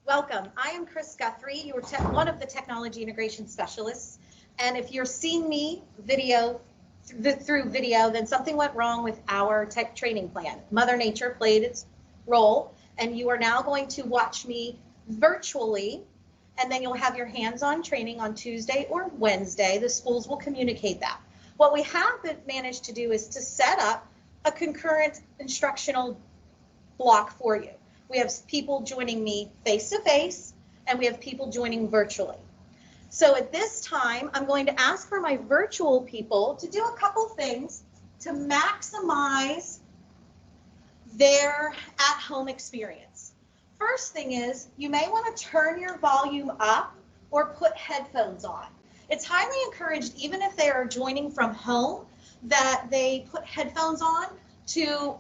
Welcome. I am Chris Guthrie, one of the technology integration specialists. And if you're seeing me through video, then something went wrong with our tech training plan. Mother Nature played its role, and you are now going to watch me virtually, and then you'll have your hands-on training on Tuesday or Wednesday. The schools will communicate that. What we have managed to do is to set up a concurrent instructional block for you. We have people joining me face-to-face, and we have people joining virtually. So at this time, I'm going to ask for my virtual people to do a couple things to maximize their at-home experience. First thing is, you may want to turn your volume up or put headphones on. It's highly encouraged, even if they are joining from home, that they put headphones on to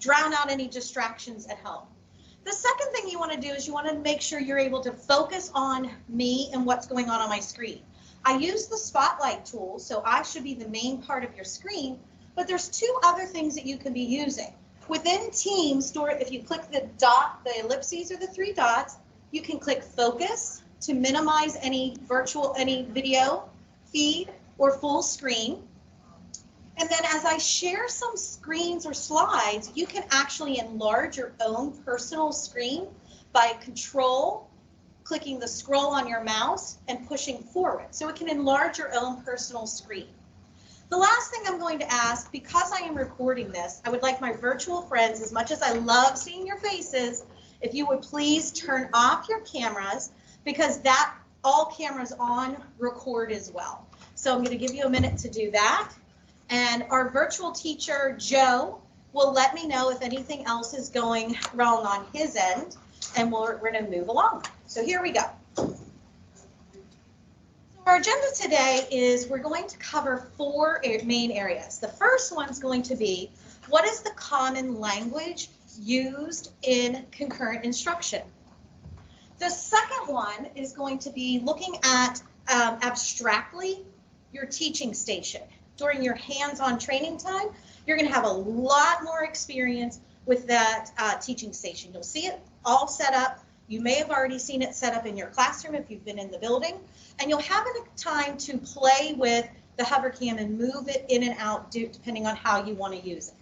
drown out any distractions at home. The second thing you want to do is you want to make sure you're able to focus on me and what's going on my screen. I use the spotlight tool, so I should be the main part of your screen, but there's two other things that you can be using. Within Teams, if you click the dot, the ellipses or the three dots, you can click focus to minimize any video feed or full screen. And then as I share some screens or slides, you can actually enlarge your own personal screen by clicking the scroll on your mouse and pushing forward. So it can enlarge your own personal screen. The last thing I'm going to ask, because I am recording this, I would like my virtual friends, as much as I love seeing your faces, if you would please turn off your cameras, because all cameras on record as well. So I'm going to give you a minute to do that. And our virtual teacher, Joe, will let me know if anything else is going wrong on his end, and we're going to move along. So here we go. So our agenda today is we're going to cover four main areas. The first one's going to be, what is the common language used in concurrent instruction? The second one is going to be looking at abstractly your teaching station. During your hands-on training time, you're going to have a lot more experience with that teaching station. You'll see it all set up. You may have already seen it set up in your classroom if you've been in the building, and you'll have time to play with the hovercam and move it in and out depending on how you want to use it.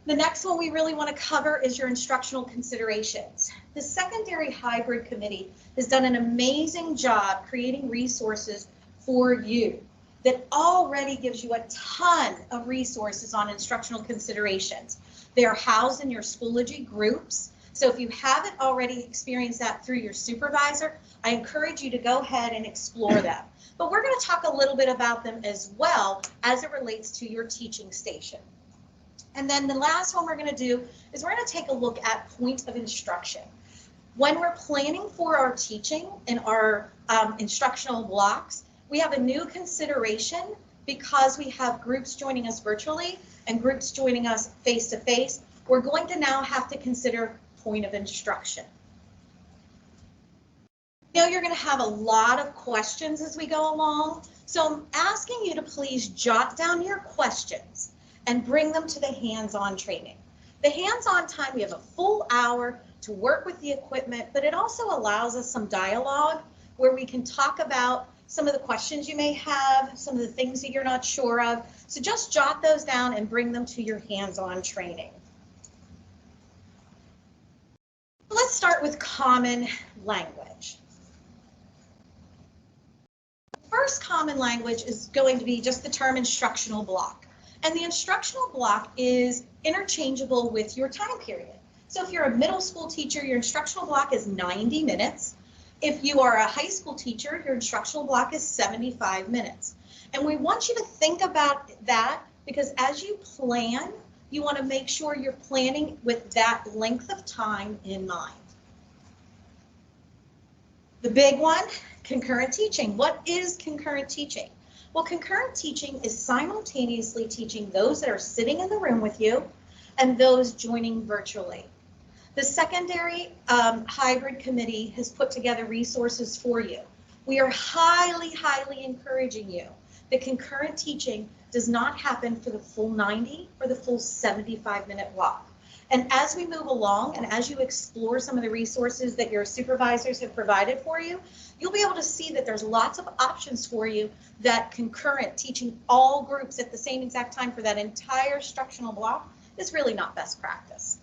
The next one we really want to cover is your instructional considerations. The Secondary Hybrid Committee has done an amazing job creating resources for you that already gives you a ton of resources on instructional considerations. They are housed in your Schoology groups. So if you haven't already experienced that through your supervisor, I encourage you to go ahead and explore them. But we're going to talk a little bit about them as well as it relates to your teaching station. And then the last one we're going to do is we're going to take a look at point of instruction. When we're planning for our teaching in our instructional blocks, we have a new consideration because we have groups joining us virtually and groups joining us face-to-face. We're going to now have to consider point of instruction. You know, you're going to have a lot of questions as we go along, so I'm asking you to please jot down your questions and bring them to the hands-on training. The hands-on time, we have a full hour to work with the equipment, but it also allows us some dialogue where we can talk about some of the questions you may have, some of the things that you're not sure of. So just jot those down and bring them to your hands-on training. Let's start with common language. The first common language is going to be just the term instructional block. And the instructional block is interchangeable with your time period. So if you're a middle school teacher, your instructional block is 90 minutes. If you are a high school teacher, your instructional block is 75 minutes. And we want you to think about that because as you plan, you want to make sure you're planning with that length of time in mind. The big one, concurrent teaching. What is concurrent teaching? Well, concurrent teaching is simultaneously teaching those that are sitting in the room with you and those joining virtually. The Secondary Hybrid Committee has put together resources for you. We are highly, highly encouraging you that concurrent teaching does not happen for the full 90 or the full 75-minute block. And as we move along and as you explore some of the resources that your supervisors have provided for you, you'll be able to see that there's lots of options for you that concurrent teaching all groups at the same exact time for that entire instructional block is really not best practice.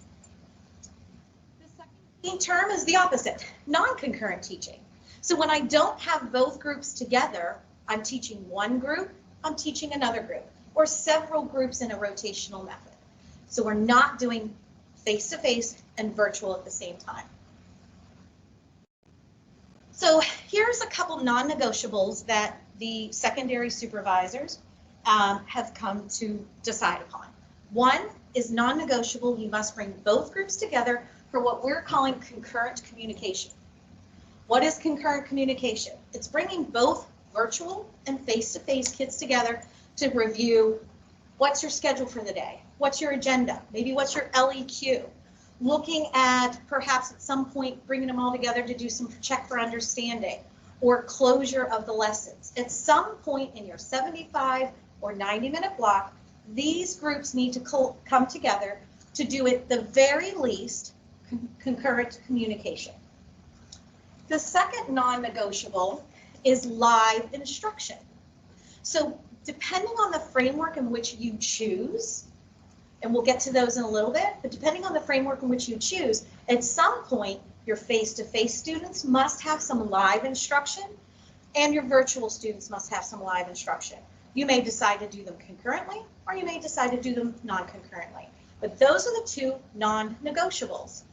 The second term is the opposite, non-concurrent teaching. So when I don't have both groups together, I'm teaching one group, I'm teaching another group, or several groups in a rotational method. So we're not doing face-to-face and virtual at the same time. So here's a couple non-negotiables that the secondary supervisors have come to decide upon. One is non-negotiable. You must bring both groups together for what we're calling concurrent communication. What is concurrent communication? It's bringing both virtual and face-to-face kids together to review what's your schedule for the day, what's your agenda, maybe what's your LEQ, looking at perhaps at some point bringing them all together to do some check for understanding or closure of the lessons. At some point in your 75 or 90-minute block, these groups need to come together to do at the very least concurrent communication. The second non-negotiable is live instruction. So depending on the framework in which you choose, and we'll get to those in a little bit, but depending on the framework in which you choose, at some point, your face-to-face students must have some live instruction, and your virtual students must have some live instruction. You may decide to do them concurrently, or you may decide to do them non-concurrently. But those are the two non-negotiables.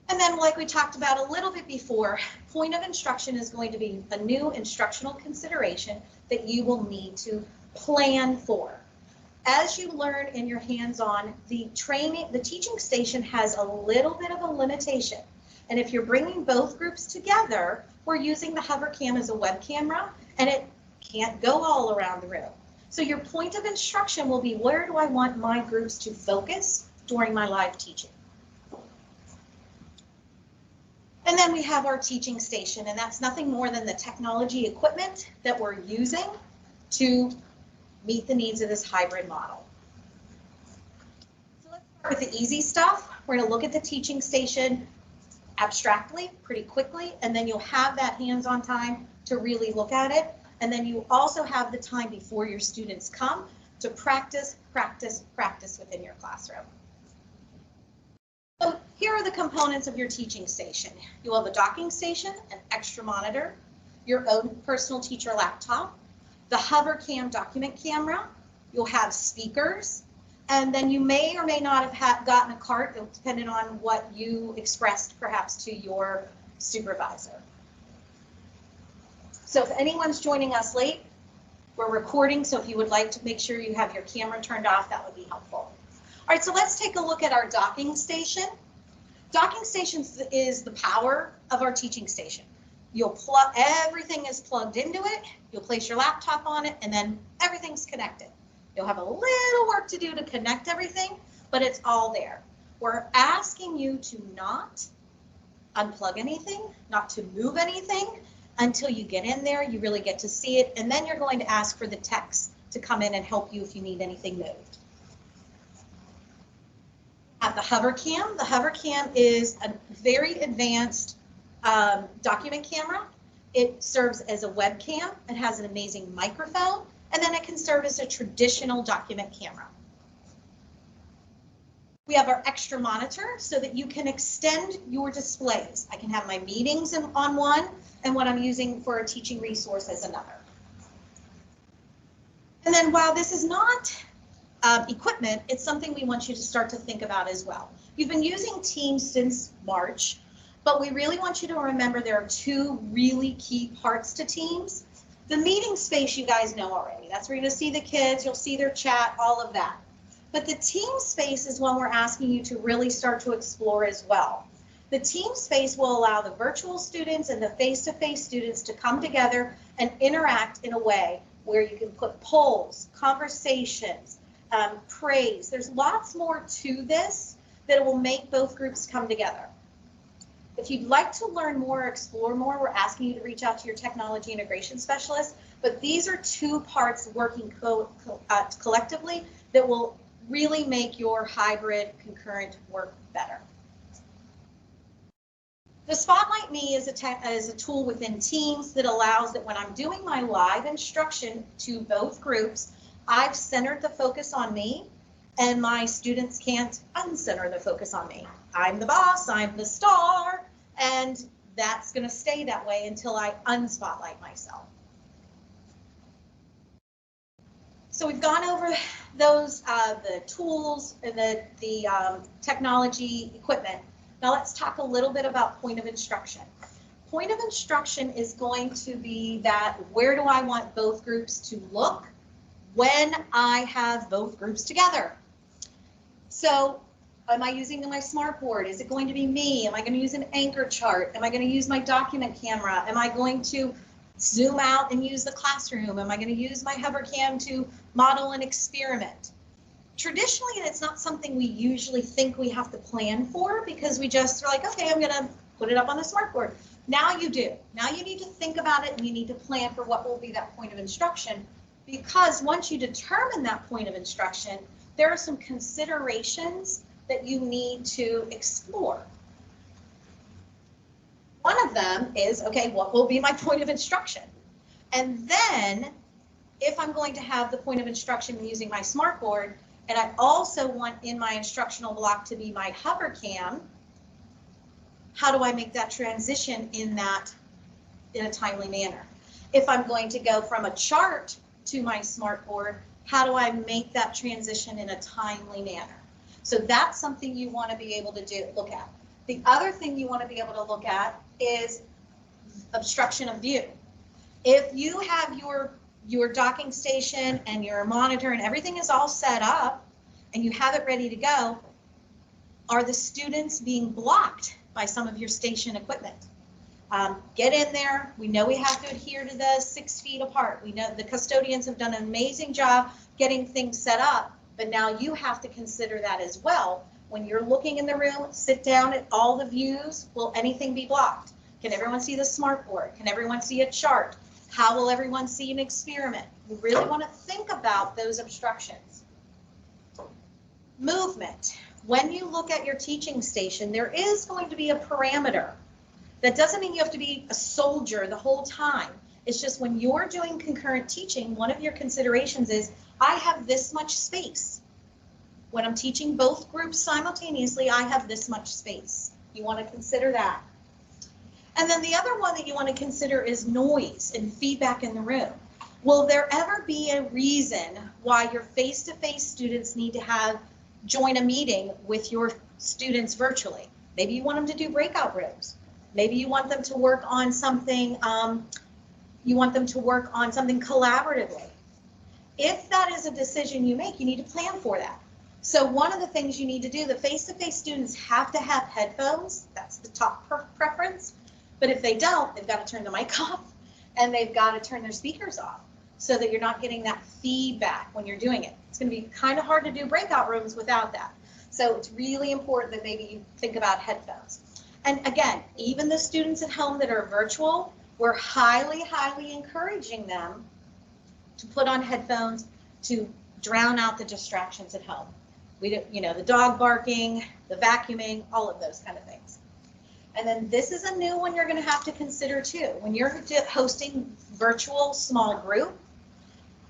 And then, like we talked about a little bit before, point of instruction is going to be a new instructional consideration that you will need to plan for. As you learn in your hands-on, the teaching station has a little bit of a limitation. And if you're bringing both groups together, we're using the hover cam as a web camera, and it can't go all around the room. So your point of instruction will be, where do I want my groups to focus during my live teaching? And then we have our teaching station, and that's nothing more than the technology equipment that we're using to meet the needs of this hybrid model. So let's start with the easy stuff. We're going to look at the teaching station abstractly, pretty quickly, and then you'll have that hands-on time to really look at it. And then you also have the time before your students come to practice, practice, practice within your classroom. So here are the components of your teaching station. You'll have a docking station, an extra monitor, your own personal teacher laptop, the hover cam document camera, you'll have speakers, and then you may or may not have gotten a cart, depending on what you expressed perhaps to your supervisor. So if anyone's joining us late, we're recording, so if you would like to make sure you have your camera turned off, that would be helpful. All right, so let's take a look at our docking station. Docking station is the power of our teaching station. You'll plug, everything is plugged into it, you'll place your laptop on it, and then everything's connected. You'll have a little work to do to connect everything, but it's all there. We're asking you to not unplug anything, not to move anything until you get in there, you really get to see it, and then you're going to ask for the techs to come in and help you if you need anything moved. At the hover cam. The hover cam is a very advanced document camera. It serves as a webcam. It has an amazing microphone, and then it can serve as a traditional document camera. We have our extra monitor so that you can extend your displays. I can have my meetings on one and what I'm using for a teaching resource as another. And then while this is not equipment, it's something we want you to start to think about as well. You've been using Teams since March, but we really want you to remember there are two really key parts to Teams. The meeting space you guys know already. That's where you're going to see the kids, you'll see their chat, all of that. But the team space is one we're asking you to really start to explore as well. The team space will allow the virtual students and the face-to-face students to come together and interact in a way where you can put polls, conversations, praise. There's lots more to this that will make both groups come together. If you'd like to learn more or explore more, we're asking you to reach out to your technology integration specialist. But these are two parts working collectively that will really make your hybrid concurrent work better. The Spotlight Me is a tool within Teams that allows that when I'm doing my live instruction to both groups, I've centered the focus on me, and my students can't uncenter the focus on me. I'm the boss, I'm the star, and that's going to stay that way until I unspotlight myself. So we've gone over those, the tools and the technology equipment. Now let's talk a little bit about point of instruction. Point of instruction is going to be that where do I want both groups to look when I have both groups together? So am I using my smartboard? Is it going to be me? Am I going to use an anchor chart? Am I going to use my document camera? Am I going to zoom out and use the classroom? Am I going to use my hover cam to model an experiment? Traditionally, it's not something we usually think we have to plan for, because we just are like, okay, I'm going to put it up on the smartboard. Now you do. Now you need to think about it, and you need to plan for what will be that point of instruction, because once you determine that point of instruction, there are some considerations that you need to explore. One of them is, okay, what will be my point of instruction? And then if I'm going to have the point of instruction using my smartboard, and I also want in my instructional block to be my hover cam, how do I make that transition in a timely manner? If I'm going to go from a chart to my smartboard, how do I make that transition in a timely manner? So that's something you want to be able to look at. The other thing you want to be able to look at is obstruction of view. If you have your docking station and your monitor and everything is all set up and you have it ready to go, are the students being blocked by some of your station equipment? Get in there. We know we have to adhere to the 6 feet apart. We know the custodians have done an amazing job getting things set up, but now you have to consider that as well. When you're looking in the room, sit down at all the views. Will anything be blocked? Can everyone see the smartboard? Can everyone see a chart? How will everyone see an experiment? You really want to think about those obstructions. Movement. When you look at your teaching station, there is going to be a parameter. That doesn't mean you have to be a soldier the whole time. It's just when you're doing concurrent teaching, one of your considerations is, I have this much space. When I'm teaching both groups simultaneously, I have this much space. You want to consider that. And then the other one that you want to consider is noise and feedback in the room. Will there ever be a reason why your face-to-face students need to join a meeting with your students virtually? Maybe you want them to do breakout rooms. Maybe you want them to work on something, collaboratively. If that is a decision you make, you need to plan for that. So one of the things you need to do, the face-to-face students have to have headphones. That's the top preference. But if they don't, they've got to turn the mic off and they've got to turn their speakers off so that you're not getting that feedback when you're doing it. It's going to be kind of hard to do breakout rooms without that. So it's really important that maybe you think about headphones. And again, even the students at home that are virtual, we're highly, highly encouraging them to put on headphones to drown out the distractions at home. The dog barking, the vacuuming, all of those kind of things. And then this is a new one you're going to have to consider too. When you're hosting virtual small group,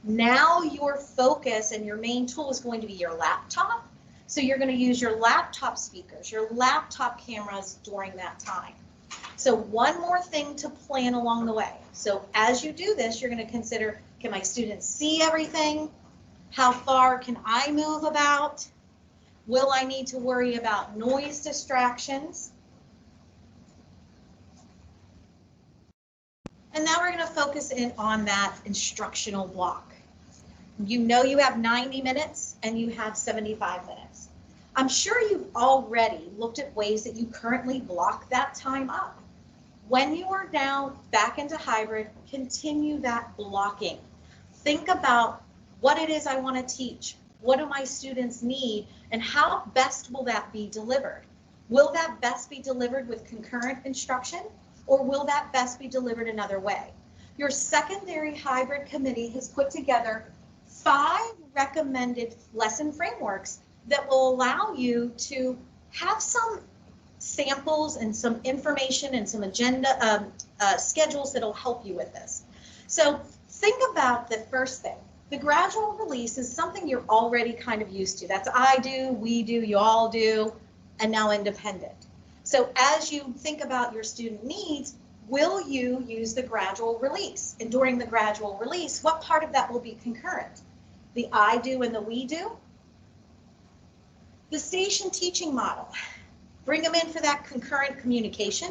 now your focus and your main tool is going to be your laptop. So you're going to use your laptop speakers, your laptop cameras during that time. So one more thing to plan along the way. So as you do this, you're going to consider, can my students see everything? How far can I move about? Will I need to worry about noise distractions? And now we're going to focus in on that instructional block. You know you have 90 minutes and you have 75 minutes. I'm sure you've already looked at ways that you currently block that time up. When you are now back into hybrid, continue that blocking. Think about what it is I want to teach. What do my students need? And how best will that be delivered? Will that best be delivered with concurrent instruction? Or will that best be delivered another way? Your secondary hybrid committee has put together 5 recommended lesson frameworks that will allow you to have some samples and some information and some agenda schedules that'll help you with this. So think about the first thing. The gradual release is something you're already kind of used to. That's I do, we do, you all do, and now independent. So as you think about your student needs, will you use the gradual release? And during the gradual release, what part of that will be concurrent? The I do and the we do? The station teaching model. Bring them in for that concurrent communication.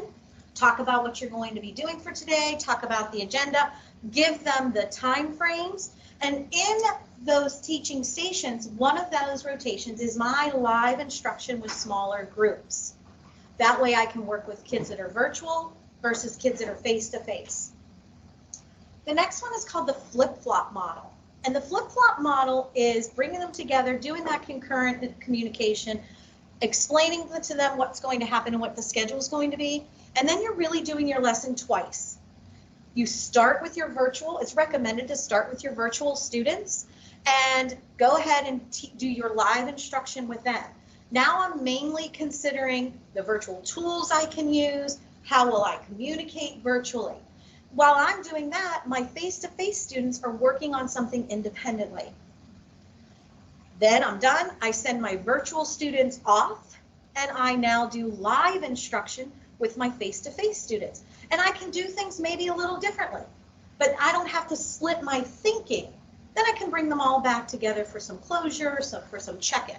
Talk about what you're going to be doing for today. Talk about the agenda. Give them the time frames. And in those teaching stations, one of those rotations is my live instruction with smaller groups. That way I can work with kids that are virtual versus kids that are face-to-face. The next one is called the flip-flop model. And the flip-flop model is bringing them together, doing that concurrent communication, explaining to them what's going to happen and what the schedule is going to be. And then you're really doing your lesson twice. You start with your virtual. It's recommended to start with your virtual students and go ahead and do your live instruction with them. Now I'm mainly considering the virtual tools I can use. How will I communicate virtually? While I'm doing that, my face-to-face students are working on something independently. Then I'm done. I send my virtual students off and I now do live instruction with my face-to-face students. And I can do things maybe a little differently, but I don't have to split my thinking. Then I can bring them all back together for some closure, for some check-in.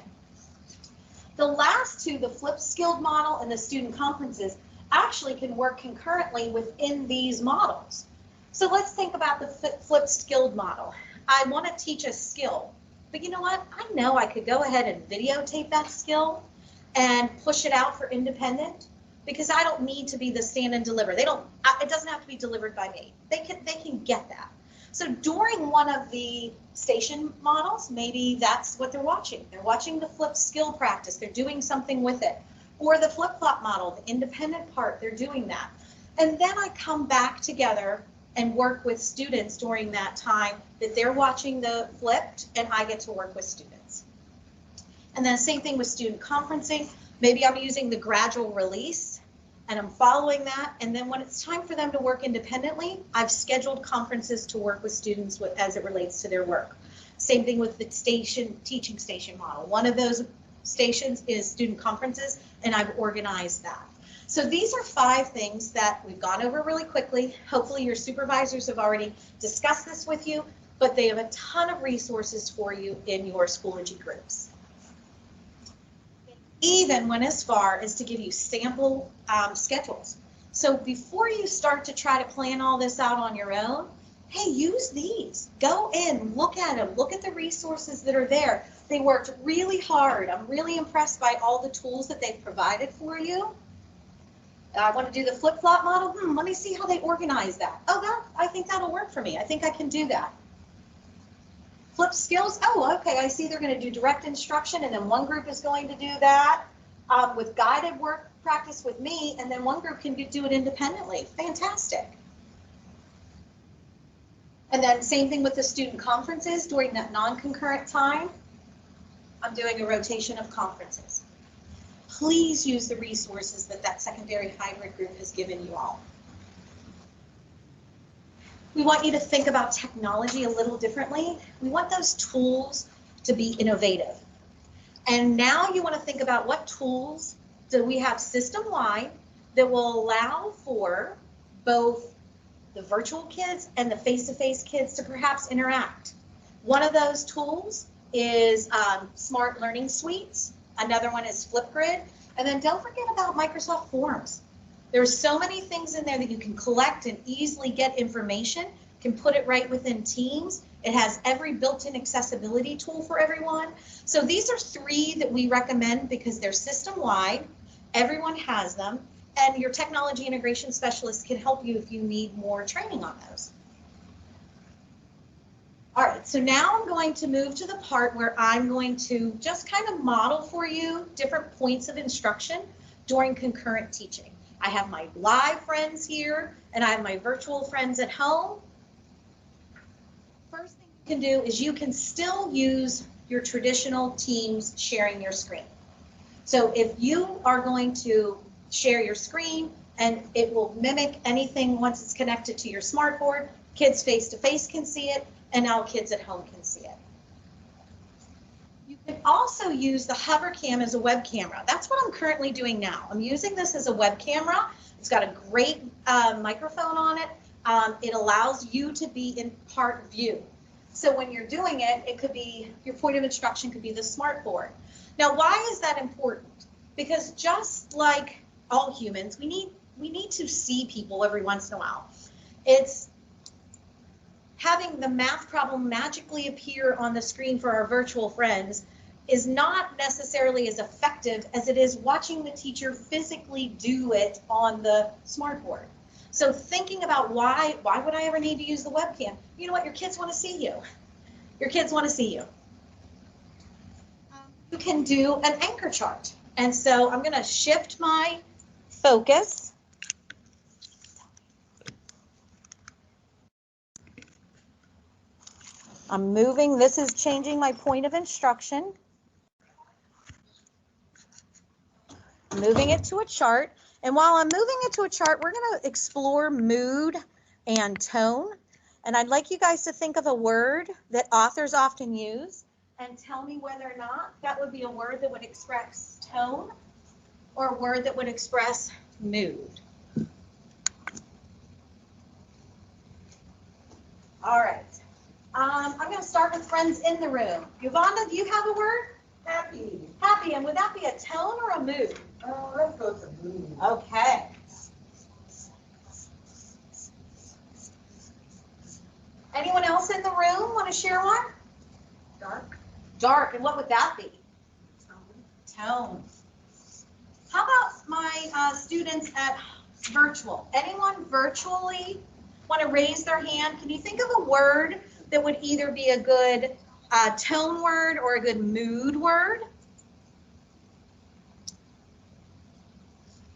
The last two, the flipped skilled model and the student conferences, actually can work concurrently within these models. So let's think about the flipped skilled model. I want to teach a skill, but you know what? I know I could go ahead and videotape that skill and push it out for independent, because I don't need to be the stand and deliver. It doesn't have to be delivered by me. They can get that. So during one of the station models, maybe that's what they're watching. They're watching the flipped skill practice. They're doing something with it. Or the flip-flop model, the independent part, they're doing that. And then I come back together and work with students during that time that they're watching the flipped, and I get to work with students. And then same thing with student conferencing. Maybe I'm using the gradual release and I'm following that. And then when it's time for them to work independently, I've scheduled conferences to work with students as it relates to their work. Same thing with the teaching station model. One of those stations is student conferences, and I've organized that. So these are 5 things that we've gone over really quickly. Hopefully your supervisors have already discussed this with you, but they have a ton of resources for you in your Schoology groups. Even went as far as to give you sample schedules. So before you start to try to plan all this out on your own, hey, use these. Go in, look at them, look at the resources that are there. They worked really hard. I'm really impressed by all the tools that they've provided for you. I want to do the flip-flop model. Let me see how they organize that. Oh, I think that'll work for me. I think I can do that. Flip skills. Oh, okay. I see they're going to do direct instruction, and then one group is going to do that with guided work practice with me, and then one group can do it independently. Fantastic. And then same thing with the student conferences during that non-concurrent time. I'm doing a rotation of conferences. Please use the resources that secondary hybrid group has given you all. We want you to think about technology a little differently. We want those tools to be innovative. And now you want to think about what tools do we have system-wide that will allow for both the virtual kids and the face-to-face kids to perhaps interact. One of those tools is Smart Learning Suites. Another one is Flipgrid. And then don't forget about Microsoft Forms. There's so many things in there that you can collect and easily get information, can put it right within Teams. It has every built-in accessibility tool for everyone. So these are 3 that we recommend because they're system-wide. Everyone has them. And your technology integration specialist can help you if you need more training on those. All right, so now I'm going to move to the part where I'm going to just kind of model for you different points of instruction during concurrent teaching. I have my live friends here and I have my virtual friends at home. First thing can do is you can still use your traditional Teams sharing your screen. So if you are going to share your screen and it will mimic anything once it's connected to your smartboard, kids face-to-face can see it, and now kids at home can see it. You can also use the hover cam as a web camera. That's what I'm currently doing now. I'm using this as a web camera. It's got a great microphone on it. It allows you to be in part view. So when you're doing it, it could be, your point of instruction could be the smartboard. Now, why is that important? Because just like all humans, we need to see people every once in a while. It's having the math problem magically appear on the screen for our virtual friends is not necessarily as effective as it is watching the teacher physically do it on the smartboard. So thinking about why would I ever need to use the webcam? You know what, your kids want to see you. Your kids want to see you. You can do an anchor chart. And so I'm going to shift my focus. I'm moving, this is changing my point of instruction. Moving it to a chart. And while I'm moving it to a chart, we're going to explore mood and tone. And I'd like you guys to think of a word that authors often use and tell me whether or not that would be a word that would express tone or a word that would express mood. All right. I'm going to start with friends in the room. Yvonne, do you have a word? Happy. Happy. And would that be a tone or a mood? Oh, let's go to mood. Okay. Anyone else in the room want to share one? Dark. Dark. And what would that be? Tone. Tone. How about my students at virtual? Anyone virtually want to raise their hand? Can you think of a word that would either be a good tone word or a good mood word?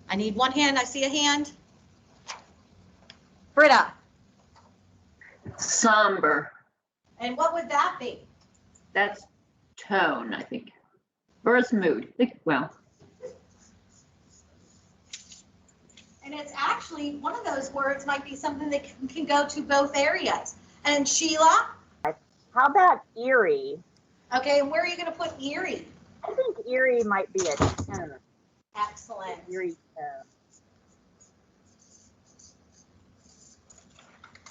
I need one hand. I see a hand. Britta. Somber. And what would that be? That's tone, I think. Or it's mood. Well. And it's actually, one of those words might be something that can go to both areas. And Sheila? How about eerie? Okay, and where are you going to put eerie? I think eerie might be a tone. Excellent. Eerie tone.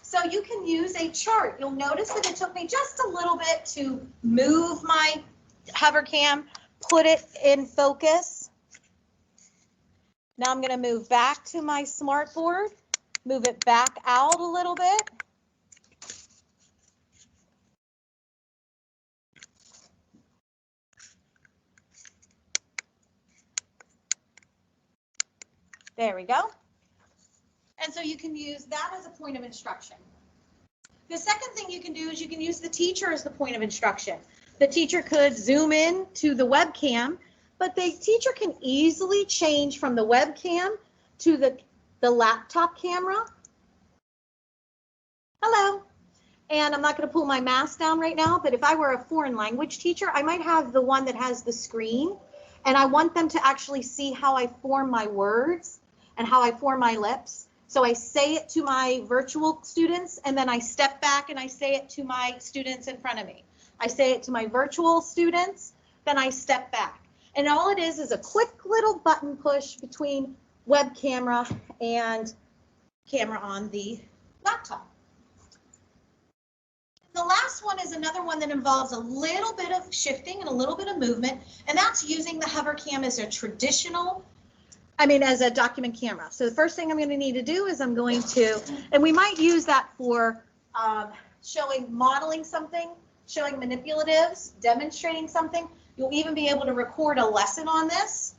So you can use a chart. You'll notice that it took me just a little bit to move my hover cam, put it in focus. Now I'm going to move back to my smartboard, move it back out a little bit. There we go. And so you can use that as a point of instruction. The second thing you can do is you can use the teacher as the point of instruction. The teacher could zoom in to the webcam, but the teacher can easily change from the webcam to the laptop camera. Hello. And I'm not going to pull my mask down right now, but if I were a foreign language teacher, I might have the one that has the screen, and I want them to actually see how I form my words and how I form my lips. So I say it to my virtual students, and then I step back and I say it to my students in front of me. I say it to my virtual students, then I step back. And all it is a quick little button push between web camera and camera on the laptop. The last one is another one that involves a little bit of shifting and a little bit of movement, and that's using the hover cam as as a document camera. So the first thing I'm going to need to do is I'm going to, and we might use that for modeling something, showing manipulatives, demonstrating something. You'll even be able to record a lesson on this.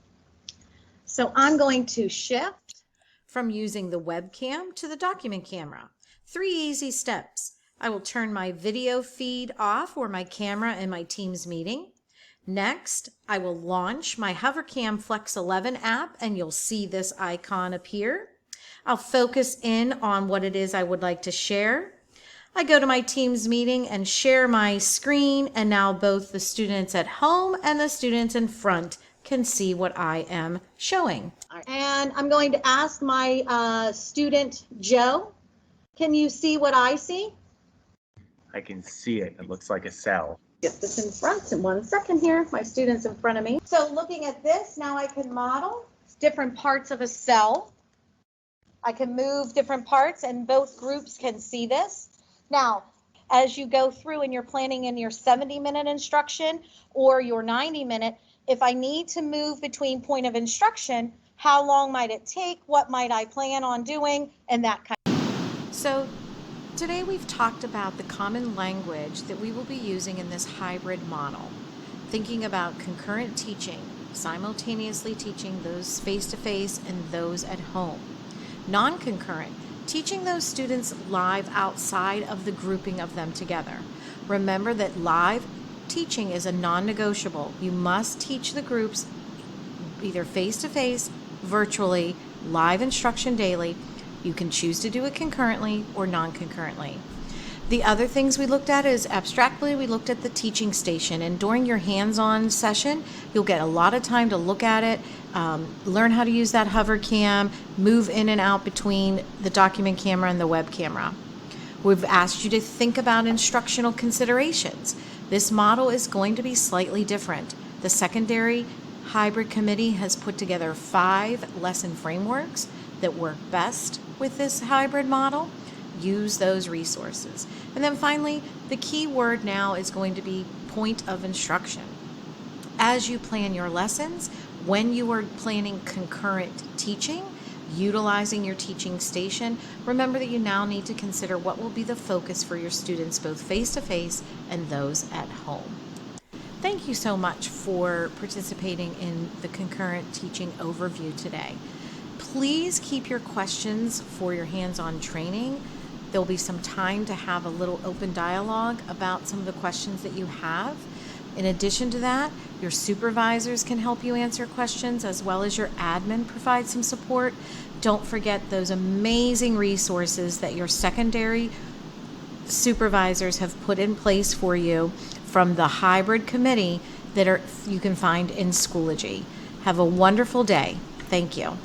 So I'm going to shift from using the webcam to the document camera. 3 easy steps. I will turn my video feed off or my camera in my Teams meeting. Next, I will launch my HoverCam Flex 11 app, and you'll see this icon appear. I'll focus in on what it is I would like to share. I go to my Teams meeting and share my screen, and now both the students at home and the students in front can see what I am showing. And I'm going to ask my student, Joe, can you see what I see? I can see it. It looks like a cell. Get this in front in 1 second here. My student's in front of me. So looking at this, now I can model different parts of a cell. I can move different parts and both groups can see this. Now, as you go through and you're planning in your 70-minute instruction or your 90-minute, if I need to move between point of instruction, how long might it take? What might I plan on doing? And that kind of. So today we've talked about the common language that we will be using in this hybrid model, thinking about concurrent teaching, simultaneously teaching those face-to-face and those at home. Non-concurrent, teaching those students live outside of the grouping of them together. Remember that live teaching is a non-negotiable. You must teach the groups either face-to-face, virtually, live instruction daily. You can choose to do it concurrently or non-concurrently. The other things we looked at is abstractly, we looked at the teaching station, and during your hands-on session, you'll get a lot of time to look at it, learn how to use that hover cam, move in and out between the document camera and the web camera. We've asked you to think about instructional considerations. This model is going to be slightly different. The secondary hybrid committee has put together 5 lesson frameworks that work best with this hybrid model. Use those resources. And then finally, the key word now is going to be point of instruction. As you plan your lessons, when you are planning concurrent teaching, utilizing your teaching station, remember that you now need to consider what will be the focus for your students, both face-to-face and those at home. Thank you so much for participating in the concurrent teaching overview today. Please keep your questions for your hands-on training. There'll be some time to have a little open dialogue about some of the questions that you have. In addition to that, your supervisors can help you answer questions, as well as your admin provide some support. Don't forget those amazing resources that your secondary supervisors have put in place for you from the hybrid committee that you can find in Schoology. Have a wonderful day. Thank you.